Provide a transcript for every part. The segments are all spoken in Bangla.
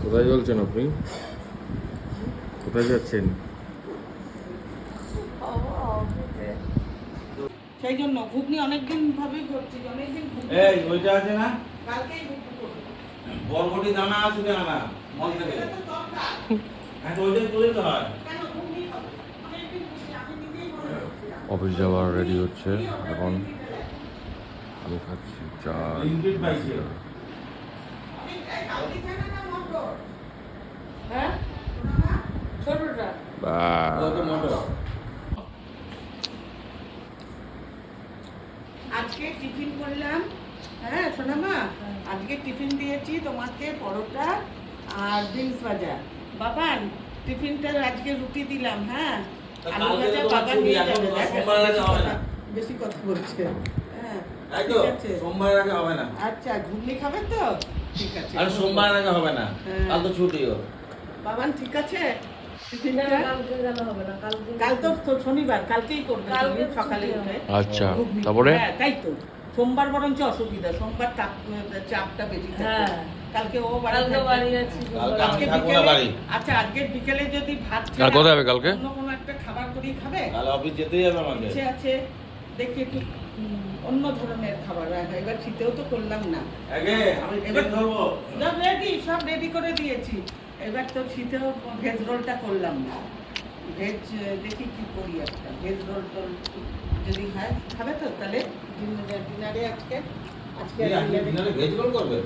কোথায় চলছেন আপনি? কোথায় যাচ্ছেন? সেই জন্য ঘুগনি অনেকদিন ভাবে করছি, অনেকদিন এই ওইটা আছে না, কালকেই ঘুগনি করবো। বরবটি দানা আছে না না মন থেকে, এটা তো দরকার। হ্যাঁ তো ওইটাই তুলে তো হয়। কেন ঘুগনি খাবো? অনেকদিন ঘুগনি আমি নিজেই মনে করছিলাম। অফিস যাওয়ার রেডি হচ্ছে এখন। আমি খাচ্ছি চা। লিঙ্কিট পাইছি কালকে খানা না মটর? হ্যাঁ না ছোটটা ওই তো মোটর। আজকে টিফিন করলাম। হ্যাঁ সোনামা, আজকে টিফিন দিয়েছি তোমাকে পরোটা আর বিনস ভাজা। বাবান টিফিনটা আজকে রুটি দিলাম। হ্যাঁ আলু ভাজা বাবা নিয়ে যাবে। বেশি কথা বলছে। হ্যাঁ তাই তো, ঠিক আছে। সোমবারের আগে হবে না। আচ্ছা ঘুগনি খাবে তো? ঠিক আছে। আর সোমবারের আগে হবে না, হ্যাঁ। কাল তো ছুটিও। বাবান ঠিক আছে? টিফিনটা কালকে গেলে হবে না, কালকে কাল তো শনিবার, কালকেই করবে তুমি সকালে উঠে। আচ্ছা, ঘুগনি। তারপরে? হ্যাঁ তাই তো, সোমবার বরঞ্চ অসুবিধা, সোমবার চাপটা বেশি থাকে। হ্যাঁ। কালকে ও বাড়ি কালকে থাকবে। বাড়ি আছি। কালকে আমি আজকে থাকবো না বিকেলে, বাড়ি। আচ্ছা আজকে বিকেলে যদি ভাত আর ছাড়া কোথায় যাবে কালকে? অন্য কোনো একটা খাবার করেই খাবে? কাল অফিস যেতেই হবে আমাকে। ইচ্ছে আছে দেখি একটু অন্য ধরনের খাবার। এবার শীতেও তো করলাম না। আগে আমি এবার এবার ধরবো। সব রেডি করে দিয়েছি। এবার তো শীতেও ভেজ রোলটা করলাম না। ভেজ দেখি কি করি, একটা ভেজ রোল টোল যদি হয় খাবে তো তাহলে ডিনারে আজকে ডিনারে ভেজ রোল করবে?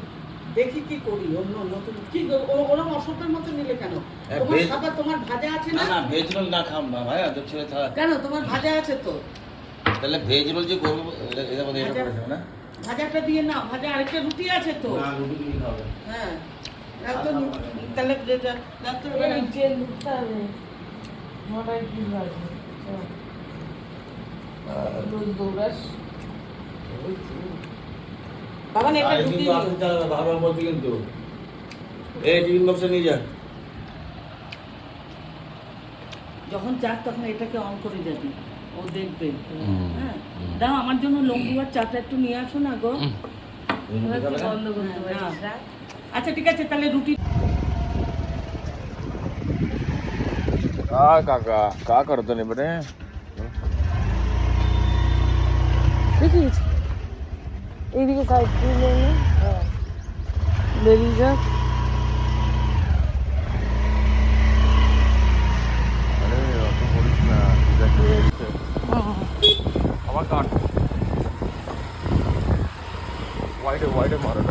দেখি কি করি, অন্য নতুন কি ওরকম অসুখের মতো নিলে কেন? তোমার ভেজ- খাবার, তোমার ভাজা আছে না না? না ভেজ রোল না খাম না ভাই, আজ ছেলে থাক। কেন তোমার ভাজা আছে তো? তাহলে ভেজ রোল যে করবো এটা মধ্যে এটা ভাজা- করেছে না? ভাজাটা দিয়ে না, ভাজা আরেকটা রুটি আছে তো। না রুটি দিয়ে খাবে। হ্যাঁ রাখ তো, তাহলে রাখ তো। এই যে লুকটা নেই, মোটাই কি লাগবে রোজ দৌড়াস। বাবা না এটা আরে রুটি কিন্তু আসতে চালাবে, বারবার বলছি কিন্তু। এই টিফিন বক্সে নিয়ে যা। যখন যাক তখন এটাকে অন করে যাবি, ও দেখবে। হুম, হ্যাঁ হুম। দাও আমার জন্য লঙ্গু আর চাটা একটু নিয়ে আসো না গো। বন্ধ করতে হ্যাঁ, পারিস না। আচ্ছা ঠিক আছে তাহলে রুটি। काय काका का करतो नाही बरे? দেখিস এইদিকে সাইড দিয়ে হ্যাঁ বেরিয়ে যা। अरे असं बोलीस ना, तुझ्या आवाज काढ. वाईट वाईट मारत